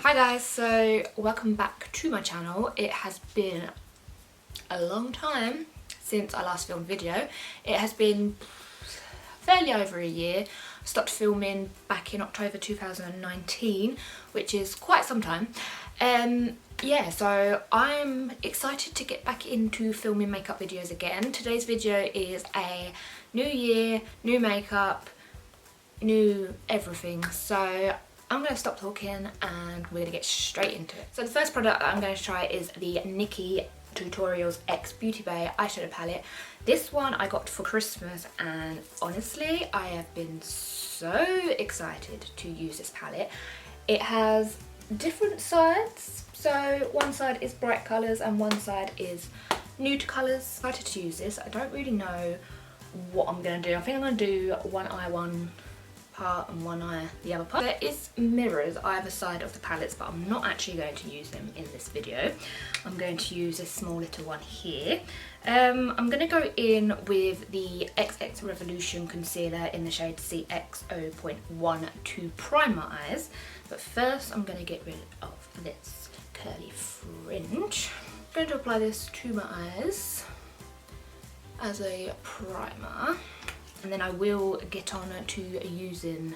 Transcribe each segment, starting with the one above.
Hi guys, so welcome back to my channel. It has been a long time since I last filmed a video. It has been fairly over a year. I stopped filming back in October 2019, which is quite some time. Yeah, so I'm excited to get back into filming makeup videos again. Today's video is a new year, new makeup, new everything. So I'm going to stop talking and we're going to get straight into it. So the first product that I'm going to try is the Nikkie Tutorials X Beauty Bay Eyeshadow Palette. This one I got for Christmas and honestly I have been so excited to use this palette. It has different sides. So one side is bright colours and one side is nude colours. Excited to use this. I don't really know what I'm going to do. I think I'm going to do one eye one part and one eye the other part. There is mirrors either side of the palettes, but I'm not actually going to use them in this video. I'm going to use this small little one here. I'm going to go in with the XX Revolution concealer in the shade CX0.1 to prime my eyes, but first I'm going to get rid of this curly fringe. I'm going to apply this to my eyes as a primer. And then I will get on to using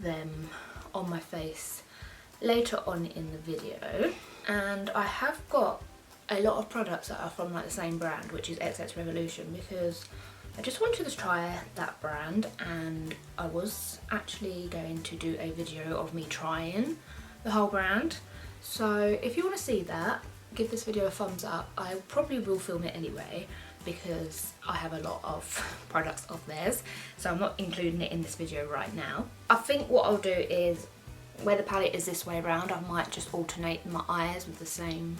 them on my face later on in the video. And I have got a lot of products that are from like the same brand, which is XX Revolution, because I just wanted to try that brand and I was actually going to do a video of me trying the whole brand. So if you want to see that, give this video a thumbs up. I probably will film it anyway, because I have a lot of products of theirs, so I'm not including it in this video right now. I think what I'll do is, where the palette is this way around, I might just alternate my eyes with the same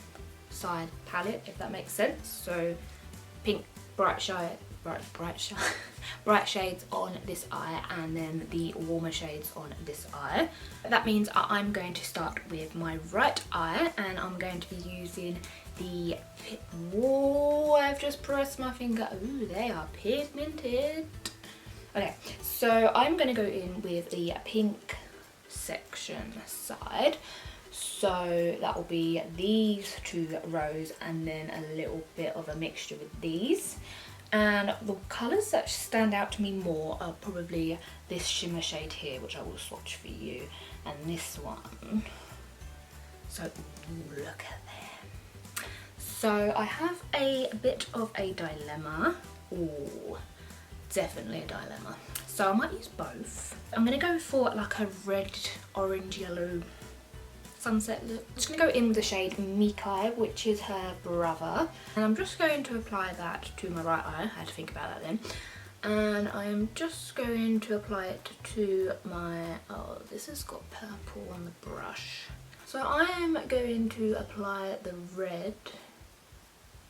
side palette, if that makes sense. So pink bright shades on this eye and then the warmer shades on this eye. That means I'm going to start with my right eye and I'm going to be using the, whoa, I've just pressed my finger. Ooh, they are pigmented. Okay, so I'm going to go in with the pink section side. So that will be these two rows and then a little bit of a mixture with these. And the colours that stand out to me more are probably this shimmer shade here, which I will swatch for you, and this one. So ooh, look at them. So I have a bit of a dilemma. Ooh, definitely a dilemma. So I might use both. I'm going to go for like a red, orange, yellow sunset look. I'm just going to go in with the shade Nicolai, which is her brother. And I'm just going to apply that to my right eye. I had to think about that then. And I am just going to apply it to my, oh, this has got purple on the brush. So I am going to apply the red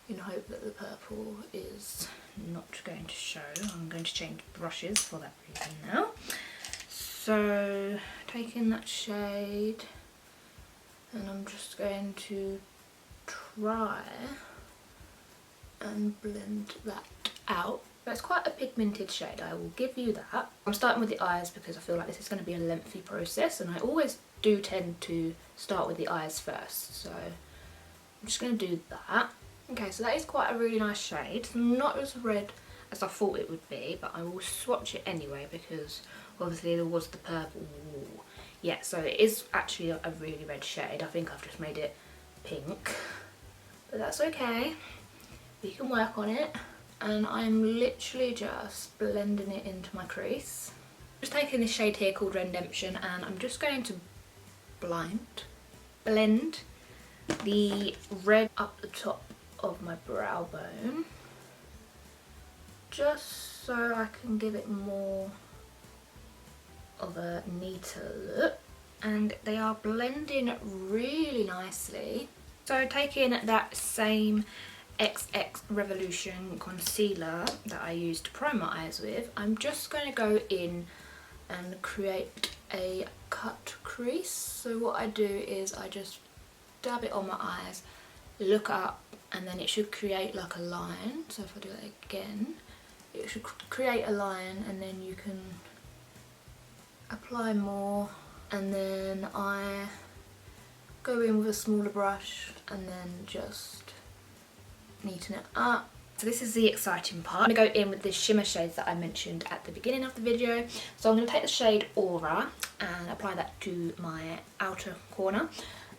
in hope that the purple is not going to show. I'm going to change brushes for that reason now. So taking that shade, and I'm just going to try and blend that out. But it's quite a pigmented shade, I will give you that. I'm starting with the eyes because I feel like this is going to be a lengthy process and I always do tend to start with the eyes first. So I'm just going to do that. Okay, so that is quite a really nice shade. Not as red as I thought it would be, but I will swatch it anyway because obviously there was the purple. Ooh. Yeah, so it is actually a really red shade. I think I've just made it pink, but that's okay. We can work on it. And I'm literally just blending it into my crease. Just taking this shade here called Redemption and I'm just going to blend the red up the top of my brow bone, just so I can give it more of a neater look. And they are blending really nicely. So taking that same XX Revolution concealer that I used to prime my eyes with, I'm just going to go in and create a cut crease. So what I do is I just dab it on my eyes, look up, and then it should create like a line. So if I do that again, it should create a line and then you can apply more, and then I go in with a smaller brush and then just neaten it up. So this is the exciting part. I'm going to go in with the shimmer shades that I mentioned at the beginning of the video. So I'm going to take the shade Aura and apply that to my outer corner.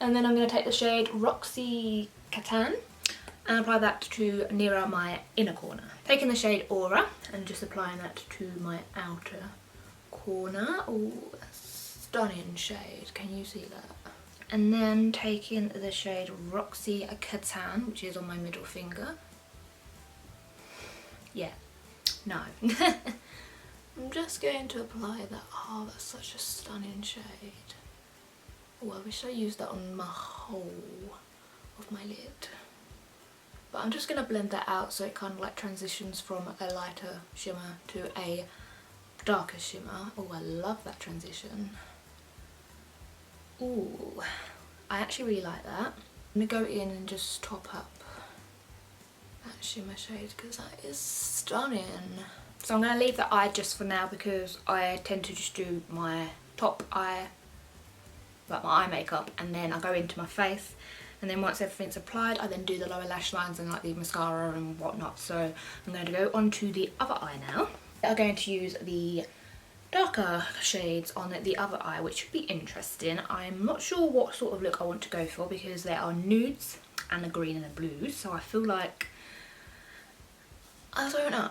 And then I'm going to take the shade Roxy Catan and apply that to nearer my inner corner. Taking the shade Aura and just applying that to my outer corner. Oh, stunning shade. Can you see that? And then taking the shade Roxy Catan, which is on my middle finger. Yeah, no. I'm just going to apply that. Oh, that's such a stunning shade. Oh, I wish I used that on my whole of my lid. But I'm just going to blend that out so it kind of like transitions from a lighter shimmer to a darker shimmer. Oh, I love that transition. Ooh, I actually really like that. I'm going to go in and just top up that shimmer shade because that is stunning. So I'm going to leave the eye just for now because I tend to just do my top eye, like my eye makeup, and then I go into my face, and then once everything's applied I then do the lower lash lines and like the mascara and whatnot. So I'm going to go on to the other eye now. I'm going to use the darker shades on the other eye, which should be interesting. I'm not sure what sort of look I want to go for because there are nudes and a green and a blue, so I feel like I don't know.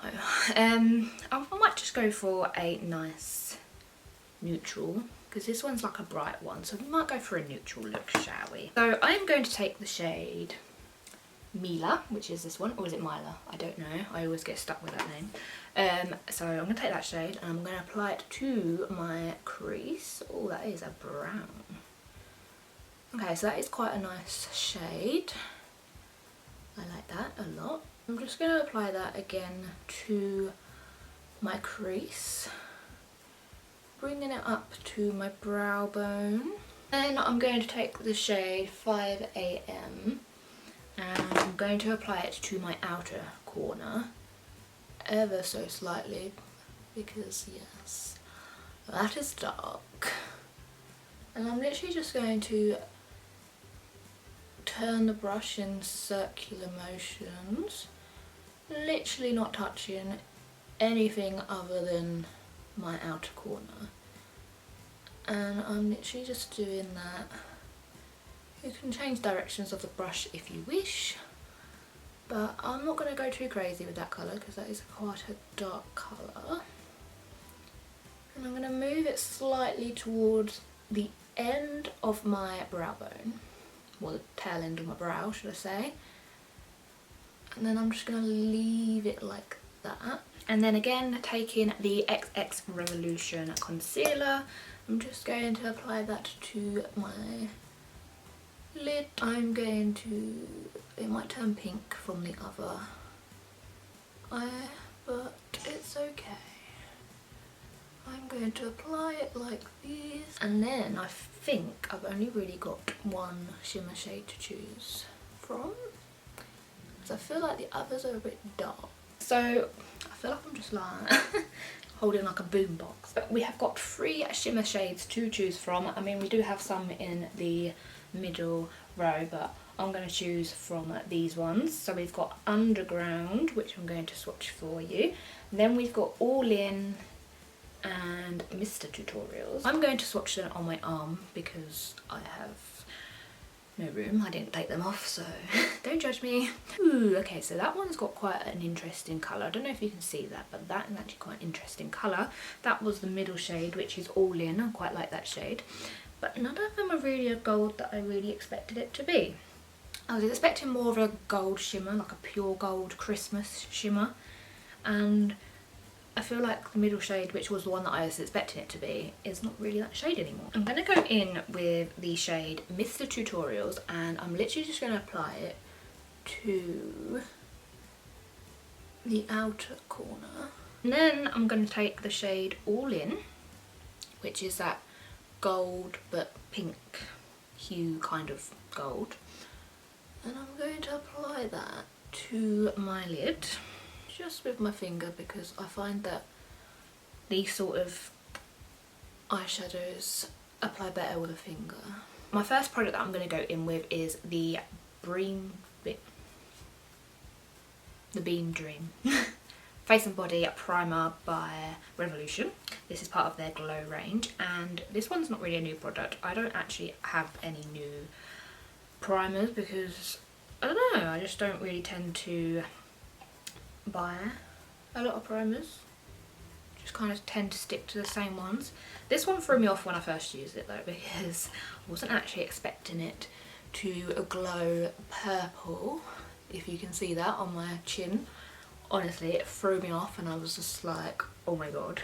I might just go for a nice neutral because this one's like a bright one, so we might go for a neutral look, shall we? So I'm going to take the shade Mila, which is this one, or is it Mila? I don't know, I always get stuck with that name. So I'm going to take that shade and I'm going to apply it to my crease. Oh, that is a brown. Okay, so that is quite a nice shade. I like that a lot. I'm just going to apply that again to my crease, bringing it up to my brow bone. Then I'm going to take the shade 5 AM and I'm going to apply it to my outer corner ever so slightly because yes, that is dark. And I'm literally just going to turn the brush in circular motions, literally not touching anything other than my outer corner. And I'm literally just doing that. You can change directions of the brush if you wish, but I'm not going to go too crazy with that colour because that is quite a dark colour. And I'm going to move it slightly towards the end of my brow bone, or the tail end of my brow should I say, and then I'm just going to leave it like that. And then again, taking the XX Revolution concealer, I'm just going to apply that to my lid. I'm going to, it might turn pink from the other eye, but it's okay. I'm going to apply it like this, and then I think I've only really got one shimmer shade to choose from, because I feel like the others are a bit dark. So I feel like I'm just like holding like a boom box. But we have got 3 shimmer shades to choose from. I mean, we do have some in the middle row, but I'm going to choose from these ones. So we've got Underground, which I'm going to swatch for you. And then we've got All In and Mr. Tutorials. I'm going to swatch them on my arm because I have no room. I didn't take them off, so don't judge me. Ooh, okay, so that one's got quite an interesting colour. I don't know if you can see that, but that is actually quite an interesting colour. That was the middle shade, which is All In. I quite like that shade. But none of them are really a gold that I really expected it to be. I was expecting more of a gold shimmer, like a pure gold Christmas shimmer. And I feel like the middle shade, which was the one that I was expecting it to be, is not really that shade anymore. I'm going to go in with the shade Mr. Tutorials and I'm literally just going to apply it to the outer corner. And then I'm going to take the shade All In, which is that gold but pink hue kind of gold. And I'm going to apply that to my lid. Just with my finger because I find that these sort of eyeshadows apply better with a finger. my first product that I'm going to go in with is the Beam Dream Face and Body Primer by Revolution. This is part of their Glow range, and this one's not really a new product. I don't actually have any new primers because, I don't know, I just don't really tend to buy a lot of primers. Just kind of tend to stick to the same ones. This one threw me off when I first used it though, because I wasn't actually expecting it to glow purple, if you can see that on my chin. Honestly, it threw me off and I was just like, oh my god.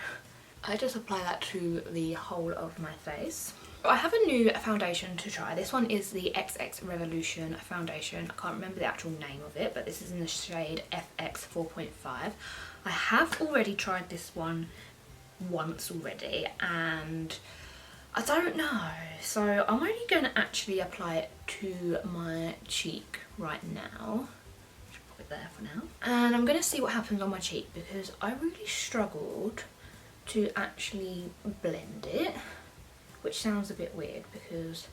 I just apply that to the whole of my face. I have a new foundation to try. This one is the XX Revolution foundation. I can't remember the actual name of it, but this is in the shade FX 4.5. I have already tried this one once already, and I don't know. So I'm only going to actually apply it to my cheek right now. Just pop it there for now. And I'm going to see what happens on my cheek, because I really struggled to actually blend it, which sounds a bit weird because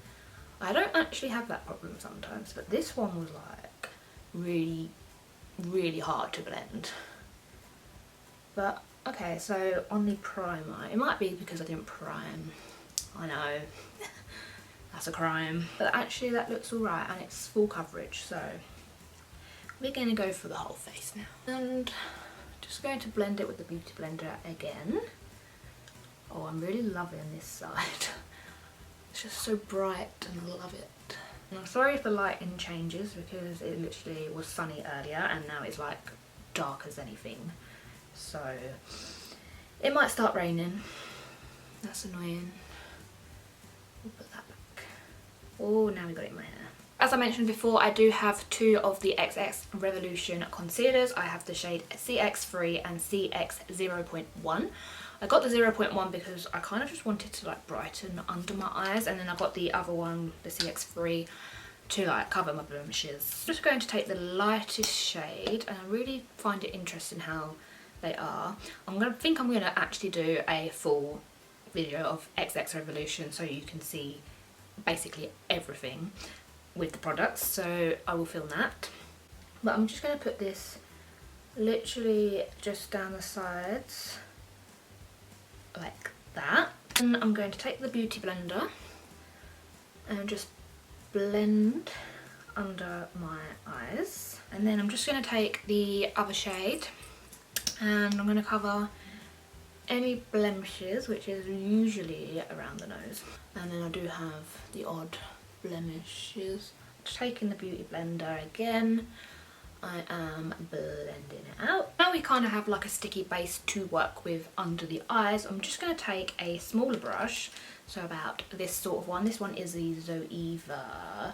I don't actually have that problem sometimes, but this one was like really, really hard to blend. But okay, so on the primer, it might be because I didn't prime. I know, that's a crime. But actually that looks alright and it's full coverage, so we're going to go for the whole face now. And just going to blend it with the Beauty Blender again. Oh, I'm really loving this side. It's just so bright and I love it. And I'm sorry if the lighting changes because it literally was sunny earlier and now it's like dark as anything. So it might start raining. That's annoying. We'll put that back. Oh, now we got it in my hair. As I mentioned before, I do have two of the XX Revolution concealers. I have the shade CX3 and CX0.1. I got the 0.1 because I kind of just wanted to like brighten under my eyes, and then I got the other one, the CX3, to like cover my blemishes. I'm just going to take the lightest shade, and I really find it interesting how they are. I'm going to actually do a full video of XX Revolution so you can see basically everything with the products, so I will film that. But I'm just going to put this literally just down the sides like that, and I'm going to take the Beauty Blender and just blend under my eyes, and then I'm just going to take the other shade and I'm going to cover any blemishes, which is usually around the nose, and then I do have the odd blemishes. Taking the Beauty Blender again, I am blending it out. Now we kind of have like a sticky base to work with under the eyes. I'm just going to take a smaller brush, so about this sort of one. This one is the Zoeva,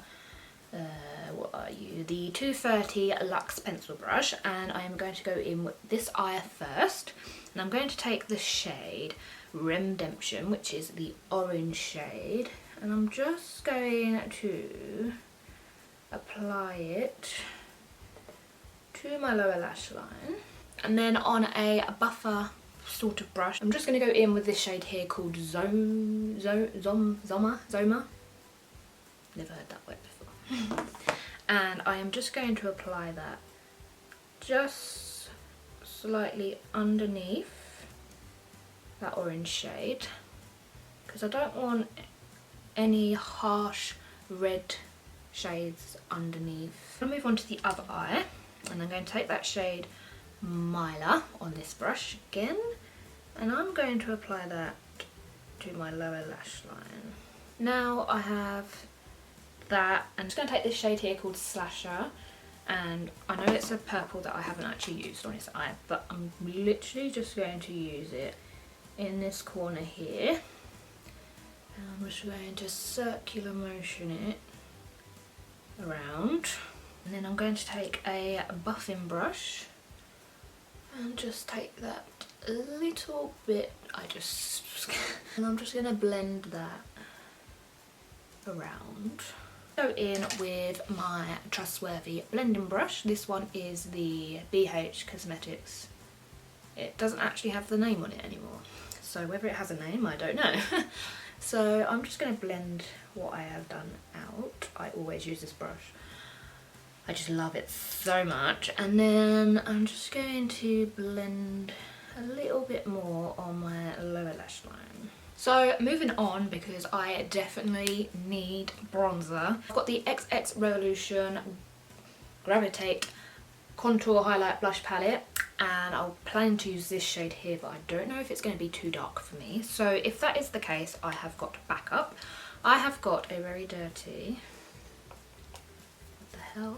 what are you? The 230 Luxe pencil brush, and I am going to go in with this eye first. And I'm going to take the shade Redemption, which is the orange shade, and I'm just going to apply it to my lower lash line, and then on a buffer sort of brush I'm just going to go in with this shade here called Zoma. Never heard that word before. And I am just going to apply that just slightly underneath that orange shade, because I don't want any harsh red shades underneath. I'll move on to the other eye, and I'm going to take that shade Myla on this brush again, and I'm going to apply that to my lower lash line. Now I have that, I'm just going to take this shade here called Slasher, and I know it's a purple that I haven't actually used on this eye, but I'm literally just going to use it in this corner here, and I'm just going to circular motion it around. And then I'm going to take a buffing brush and just take that a little bit, and I'm just going to blend that around. Go in with my trustworthy blending brush. This one is the BH Cosmetics. It doesn't actually have the name on it anymore, so whether it has a name I don't know. So I'm just going to blend what I have done out. I always use this brush. I just love it so much. And then I'm just going to blend a little bit more on my lower lash line. So moving on, because I definitely need bronzer. I've got the XX Revolution Gravitate Contour Highlight Blush Palette, and I'll plan to use this shade here, but I don't know if it's going to be too dark for me. So if that is the case, I have got backup. I have got a very dirty... what the hell?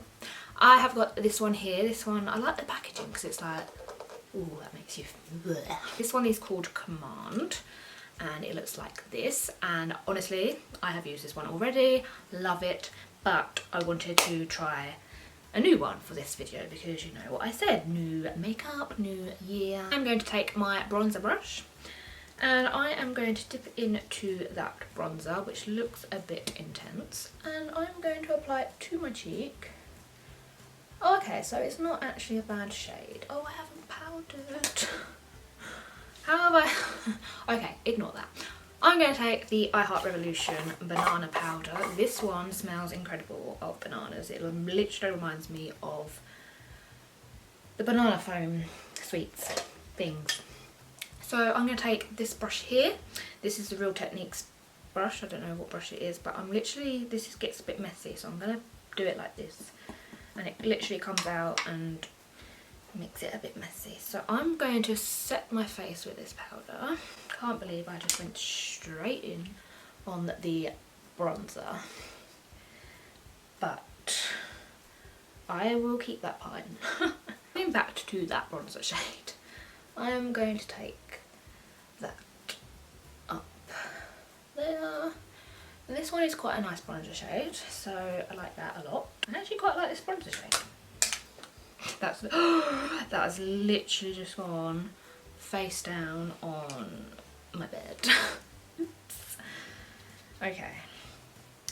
I have got this one here. This one, I like the packaging because it's like, ooh, that makes you... bleh. This one is called Command, and it looks like this. And honestly, I have used this one already, love it, but I wanted to try a new one for this video because you know what I said, new makeup, new year. I'm going to take my bronzer brush and I am going to dip into that bronzer, which looks a bit intense, and I'm going to apply it to my cheek. Oh, okay, so it's not actually a bad shade. Oh, I haven't powdered. How have I... okay, ignore that. I'm going to take the I Heart Revolution Banana Powder. This one smells incredible of bananas. It literally reminds me of the banana foam sweets things. So I'm going to take this brush here. This is the Real Techniques brush. I don't know what brush it is, but I'm literally, this gets a bit messy, so I'm going to do it like this. And it literally comes out and makes it a bit messy. So I'm going to set my face with this powder. Can't believe I just went straight in on the bronzer, but I will keep that part in. Going back to that bronzer shade, I am going to take that up there. And this one is quite a nice bronzer shade, so I like that a lot. I actually quite like this bronzer shade. That's that has literally just gone face down on my bed. Oops. Okay,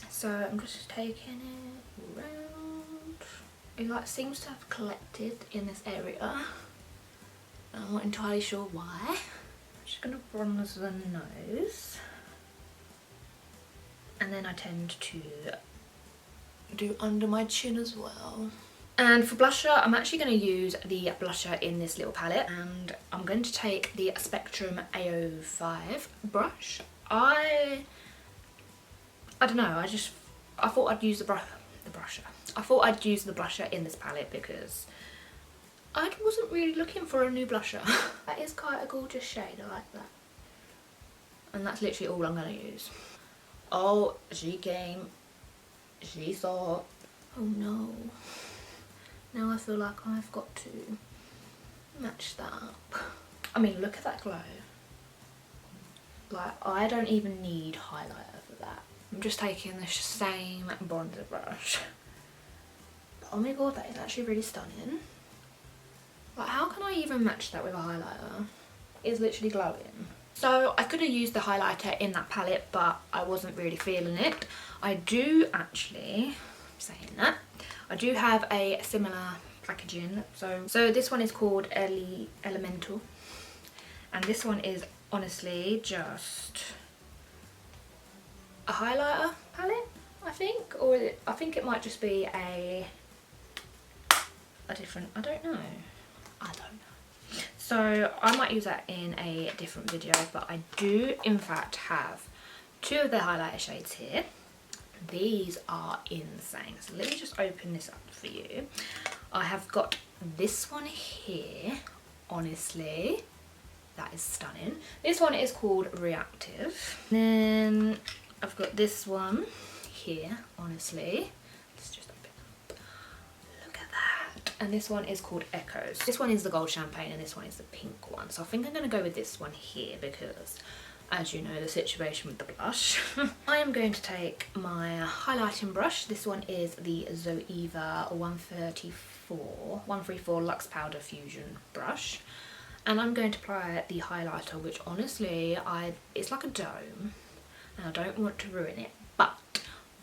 so I'm just taking it around. It like seems to have collected in this area. I'm not entirely sure why. I'm just gonna bronze the nose, and then I tend to do under my chin as well. And for blusher, I'm actually going to use the blusher in this little palette, and I'm going to take the Spectrum AO5 brush. I don't know, I thought I'd use the brusher. I thought I'd use the blusher in this palette because I wasn't really looking for a new blusher. That is quite a gorgeous shade, I like that. And that's literally all I'm going to use. Oh, she came. She saw. Oh no. Now I feel like I've got to match that up. I mean, look at that glow. Like, I don't even need highlighter for that. I'm just taking the same bronzer brush. But oh my god, that is actually really stunning. Like, how can I even match that with a highlighter? It's literally glowing. So I could have used the highlighter in that palette, but I wasn't really feeling it. I do actually, saying that, I do have a similar packaging. So this one is called Elemental, and this one is honestly just a highlighter palette, I think, or I think it might just be a different, I don't know. So I might use that in a different video, but I do in fact have two of the highlighter shades here. These are insane. So let me just open this up for you. I have got this one here. Honestly, that is stunning. This one is called Reactive. Then I've got this one here. Honestly, let's just open up. Look at that. And this one is called Echoes. This one is the gold champagne and this one is the pink one. So I think I'm going to go with this one here because, as you know, the situation with the blush. I am going to take my highlighting brush. This one is the Zoeva 134 Luxe Powder Fusion brush. And I'm going to apply the highlighter, which honestly, it's like a dome. And I don't want to ruin it, but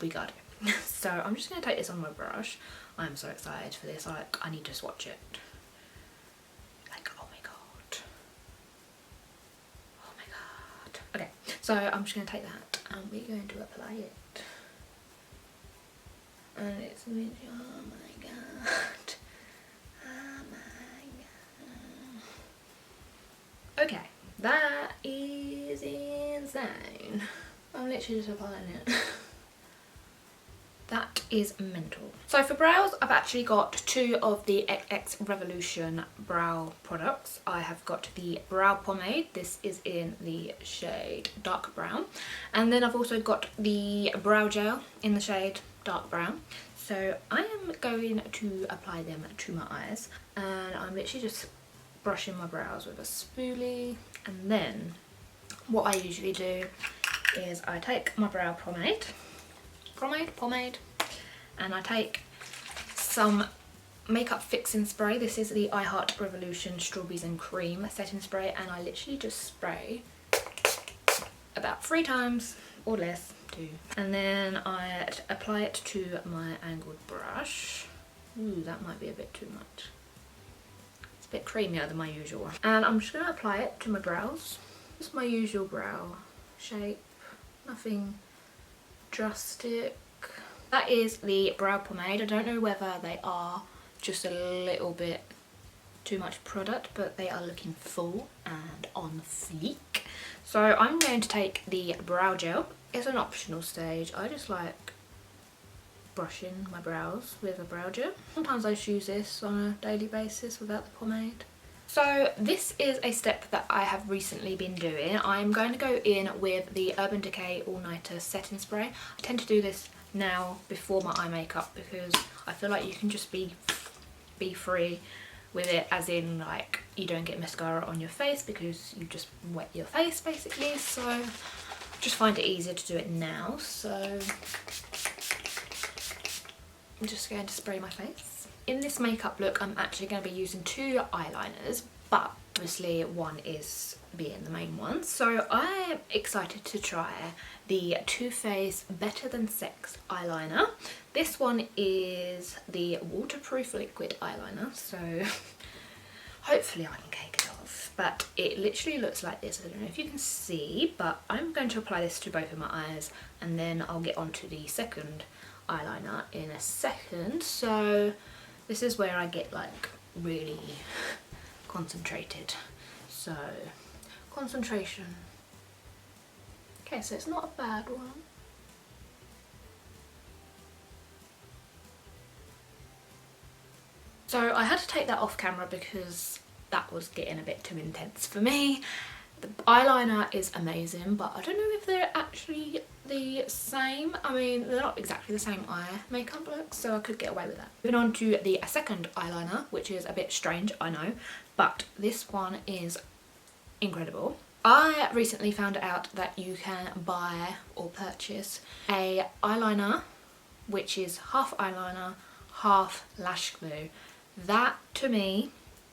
we got it. So I'm just going to take this on my brush. I'm so excited for this. I need to swatch it. Like, oh my god. Okay, so I'm just going to take that and we're going to apply it. And it's really, oh my god. Oh my god. Okay, that is insane. I'm literally just applying it. That is mental. So for brows, I've actually got two of the XX Revolution brow products. I have got the brow pomade. This is in the shade dark brown. And then I've also got the brow gel in the shade dark brown. So I am going to apply them to my eyes. And I'm literally just brushing my brows with a spoolie. And then what I usually do is I take my brow pomade, and I take some makeup fixing spray. This is the I Heart Revolution Strawberries and Cream setting spray, and I literally just spray about 3 times or less too. And then I apply it to my angled brush. Ooh, that might be a bit too much. It's a bit creamier than my usual one. And I'm just going to apply it to my brows. Just my usual brow shape, nothing drastic. That is the brow pomade. I don't know whether they are just a little bit too much product, but they are looking full and on fleek. So I'm going to take the brow gel. It's an optional stage. I just like brushing my brows with a brow gel. Sometimes I just use this on a daily basis without the pomade. So this is a step that I have recently been doing. I'm going to go in with the Urban Decay All Nighter Setting Spray. I tend to do this now before my eye makeup because I feel like you can just be free with it, as in like you don't get mascara on your face because you just wet your face basically. So I just find it easier to do it now. So I'm just going to spray my face. In this makeup look, I'm actually going to be using 2 eyeliners, but obviously one is being the main one. So I am excited to try the Too Faced Better Than Sex eyeliner. This one is the waterproof liquid eyeliner, so hopefully I can cake it off. But it literally looks like this. I don't know if you can see, but I'm going to apply this to both of my eyes, and then I'll get on to the second eyeliner in a second. So this is where I get like really concentrated. So concentration. Okay, so it's not a bad one. So I had to take that off camera because that was getting a bit too intense for me. The eyeliner is amazing, but I don't know if they're actually the same. I mean, they're not exactly the same eye makeup look, so I could get away with that. Moving on to the second eyeliner, which is a bit strange, I know, but this one is incredible. I recently found out that you can buy or purchase a eyeliner which is half eyeliner, half lash glue. That to me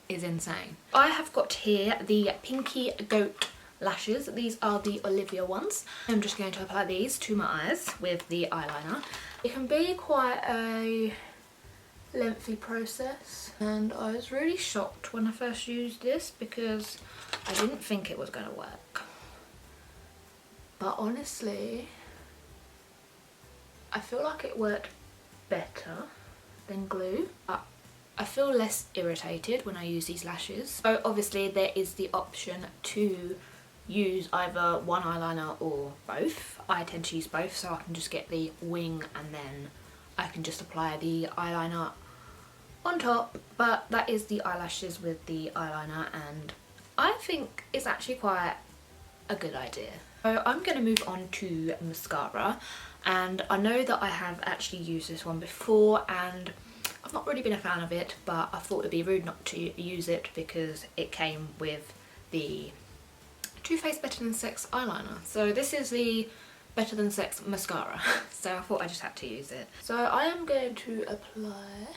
is insane. I have got here the Pinky Goat lashes. These are the Olivia ones. I'm just going to apply these to my eyes with the eyeliner. It can be quite a lengthy process, and I was really shocked when I first used this because I didn't think it was going to work. But honestly, I feel like it worked better than glue. But I feel less irritated when I use these lashes. So obviously there is the option to use either one eyeliner or both. I tend to use both, so I can just get the wing and then I can just apply the eyeliner on top. But that is the eyelashes with the eyeliner, and I think it's actually quite a good idea. So I'm going to move on to mascara, and I know that I have actually used this one before and I've not really been a fan of it, but I thought it'd be rude not to use it because it came with the Too Faced Better Than Sex eyeliner. So this is the Better Than Sex mascara, so I thought I just had to use it. So I am going to apply.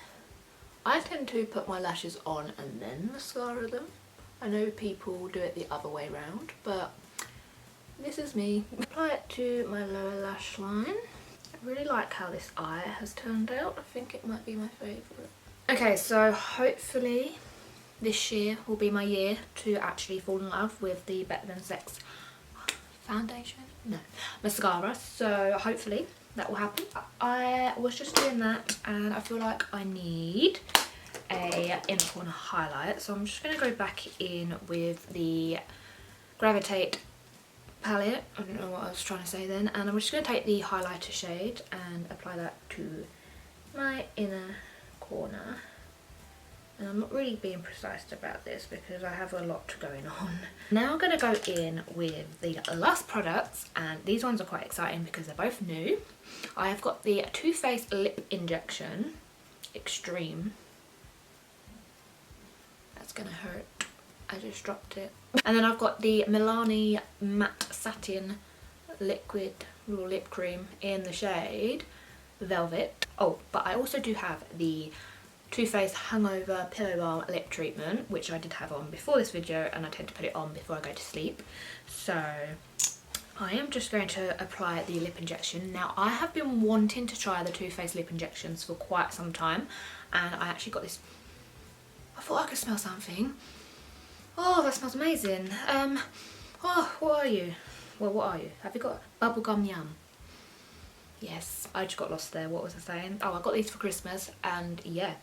I tend to put my lashes on and then mascara them. I know people do it the other way around, but this is me. Apply it to my lower lash line. I really like how this eye has turned out. I think it might be my favourite. Okay, so hopefully this year will be my year to actually fall in love with the Better Than Sex foundation? No, mascara. So hopefully that will happen. I was just doing that and I feel like I need a inner corner highlight. So I'm just going to go back in with the Gravitate palette. I don't know what I was trying to say then. And I'm just going to take the highlighter shade and apply that to my inner corner. And I'm not really being precise about this because I have a lot going on. Now I'm going to go in with the last products, and these ones are quite exciting because they're both new. I have got the Too Faced Lip Injection Extreme. That's going to hurt. I just dropped it. And then I've got the Milani Matte Satin Liquid Lip Cream in the shade Velvet. Oh, but I also do have the Too Faced Hangover Pillow Balm Lip Treatment, which I did have on before this video, and I tend to put it on before I go to sleep. So I am just going to apply the lip injection. Now I have been wanting to try the Too Faced lip injections for quite some time, and I actually got this. I thought I could smell something. Oh, that smells amazing. Oh, what are you? Well, what are you? Have you got bubblegum yum? Yes, I just got lost there. What was I saying? Oh, I got these for Christmas, and yeah,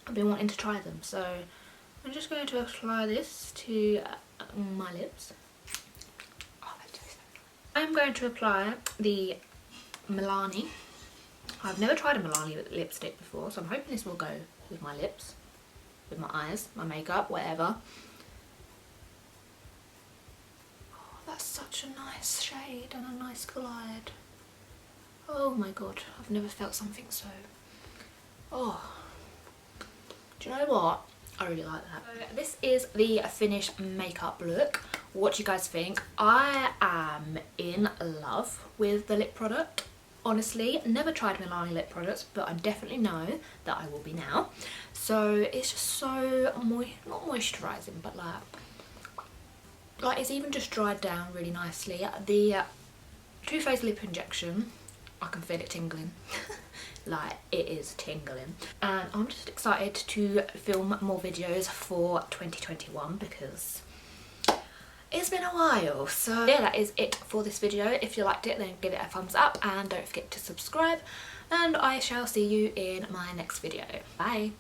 I've been wanting to try them. So I'm just going to apply this to my lips. Oh, that's so nice. I'm going to apply the Milani. I've never tried a Milani lipstick before, so I'm hoping this will go with my lips, with my eyes, my makeup, whatever. That's such a nice shade and a nice glide. Oh my god, I've never felt something so... Oh. Do you know what? I really like that. So this is the finished makeup look. What do you guys think? I am in love with the lip product. Honestly, never tried Milani lip products, but I definitely know that I will be now. So it's just so, not moisturising, but like it's even just dried down really nicely. The Too Faced lip injection, I can feel it tingling. Like, it is tingling. And I'm just excited to film more videos for 2021 because it's been a while. So yeah, that is it for this video. If you liked it, then give it a thumbs up and don't forget to subscribe, and I shall see you in my next video. Bye.